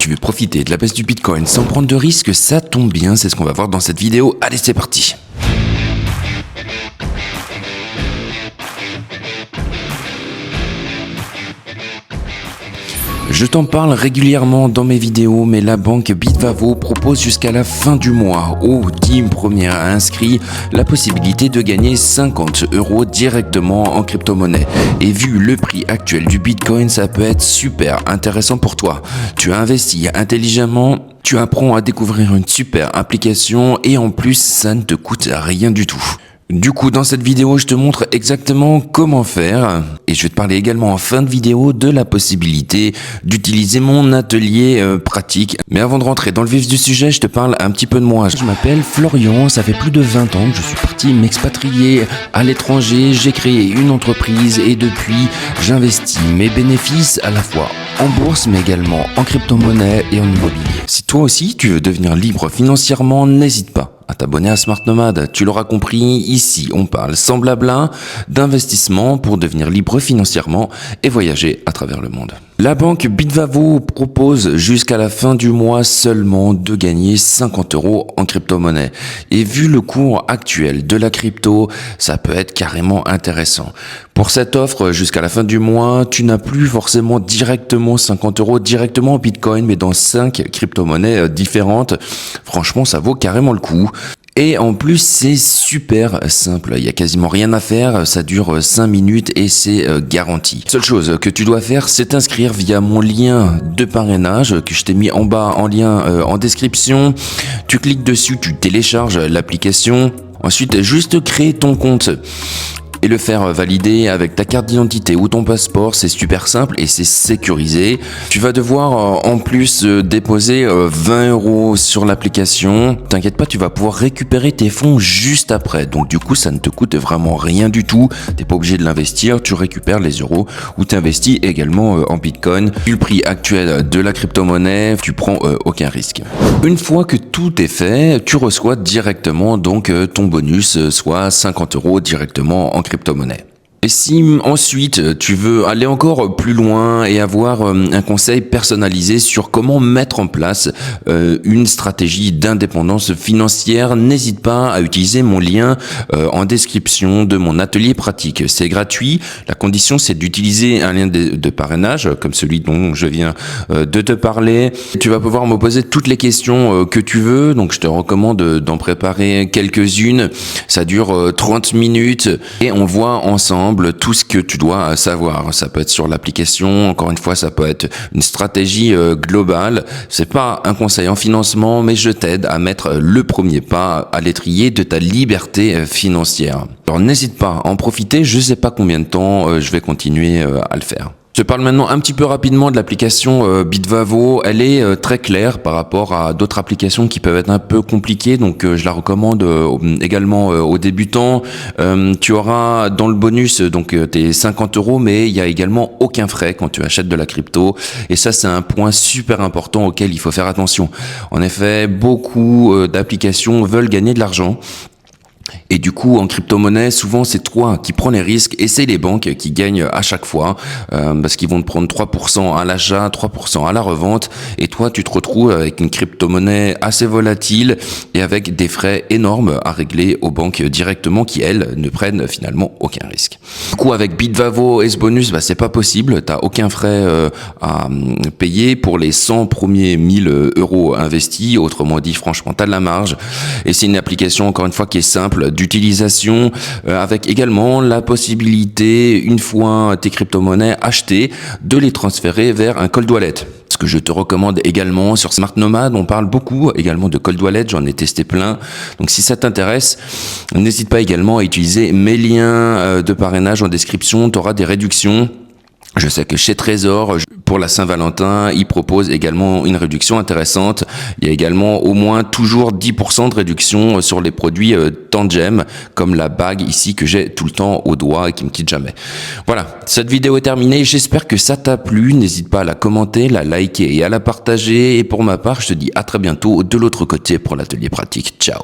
Tu veux profiter de la baisse du Bitcoin sans prendre de risques? Ça tombe bien, c'est ce qu'on va voir dans cette vidéo. Allez, c'est parti! Je t'en parle régulièrement dans mes vidéos, mais la banque Bitvavo propose jusqu'à la fin du mois aux 10 premiers inscrits la possibilité de gagner 50 € directement en crypto-monnaie. Et vu le prix actuel du Bitcoin, ça peut être super intéressant pour toi. Tu investis intelligemment, tu apprends à découvrir une super application et en plus, ça ne te coûte rien du tout. Du coup, dans cette vidéo, je te montre exactement comment faire et je vais te parler également en fin de vidéo de la possibilité d'utiliser mon atelier pratique. Mais avant de rentrer dans le vif du sujet, je te parle un petit peu de moi. Je m'appelle Florian, ça fait plus de 20 ans que je suis parti m'expatrier à l'étranger. J'ai créé une entreprise et depuis, j'investis mes bénéfices à la fois en bourse mais également en crypto-monnaie et en immobilier. Si toi aussi, tu veux devenir libre financièrement, n'hésite pas à t'abonner à Smart Nomad. Tu l'auras compris, ici on parle sans blabla d'investissement pour devenir libre financièrement et voyager à travers le monde. La banque Bitvavo propose jusqu'à la fin du mois seulement de gagner 50 € en crypto-monnaie. Et vu le cours actuel de la crypto, ça peut être carrément intéressant. Pour cette offre, jusqu'à la fin du mois, tu n'as plus forcément directement 50 € directement en Bitcoin, mais dans 5 crypto-monnaies différentes. Franchement, ça vaut carrément le coup. Et en plus, c'est super simple. Il y a quasiment rien à faire. Ça dure 5 minutes et c'est garanti. Seule chose que tu dois faire, c'est t'inscrire via mon lien de parrainage que je t'ai mis en bas en lien en description. Tu cliques dessus, tu télécharges l'application. Ensuite, juste créer ton compte et le faire valider avec ta carte d'identité ou ton passeport. C'est super simple et c'est sécurisé. Tu vas devoir en plus déposer 20 € sur l'application. T'inquiète pas, tu vas pouvoir récupérer tes fonds juste après. Donc du coup, ça ne te coûte vraiment rien du tout. T'es pas obligé de l'investir, tu récupères les euros ou t'investis également en Bitcoin. Vu le prix actuel de la crypto-monnaie, tu prends aucun risque. Une fois que tout est fait, tu reçois directement donc ton bonus, soit 50 € directement en crypto-monnaie. Et si ensuite tu veux aller encore plus loin et avoir un conseil personnalisé sur comment mettre en place une stratégie d'indépendance financière, n'hésite pas à utiliser mon lien en description de mon atelier pratique. C'est gratuit. La condition, c'est d'utiliser un lien de parrainage comme celui dont je viens de te parler. Tu vas pouvoir me poser toutes les questions que tu veux. Donc, je te recommande d'en préparer quelques-unes. Ça dure 30 minutes et on voit ensemble tout ce que tu dois savoir. Ça peut être sur l'application, encore une fois, ça peut être une stratégie globale. C'est pas un conseil en financement, mais je t'aide à mettre le premier pas à l'étrier de ta liberté financière. Alors n'hésite pas à en profiter, je sais pas combien de temps je vais continuer à le faire. Je te parle maintenant un petit peu rapidement de l'application Bitvavo. Elle est très claire par rapport à d'autres applications qui peuvent être un peu compliquées, donc je la recommande également aux débutants. Tu auras dans le bonus donc tes 50 €, mais il y a également aucun frais quand tu achètes de la crypto. Et ça, c'est un point super important auquel il faut faire attention. En effet, beaucoup d'applications veulent gagner de l'argent. Et du coup, en crypto-monnaie, souvent, c'est toi qui prends les risques et c'est les banques qui gagnent à chaque fois parce qu'ils vont te prendre 3% à l'achat, 3% à la revente et toi, tu te retrouves avec une crypto-monnaie assez volatile et avec des frais énormes à régler aux banques directement qui, elles, ne prennent finalement aucun risque. Du coup, avec Bitvavo et ce bonus, c'est pas possible. T'as aucun frais à payer pour les 100 premiers 1000 € investis. Autrement dit, franchement, t'as de la marge. Et c'est une application, encore une fois, qui est simple d'utilisation avec également la possibilité, une fois tes crypto-monnaies achetées, de les transférer vers un cold wallet. Ce que je te recommande également sur Smart Nomad, on parle beaucoup également de cold wallet, j'en ai testé plein. Donc si ça t'intéresse, n'hésite pas également à utiliser mes liens de parrainage en description, tu auras des réductions. Je sais que chez Trésor, pour la Saint-Valentin, ils proposent également une réduction intéressante. Il y a également au moins toujours 10% de réduction sur les produits Tangem, comme la bague ici que j'ai tout le temps au doigt et qui me quitte jamais. Voilà, cette vidéo est terminée. J'espère que ça t'a plu. N'hésite pas à la commenter, la liker et à la partager. Et pour ma part, je te dis à très bientôt de l'autre côté pour l'atelier pratique. Ciao.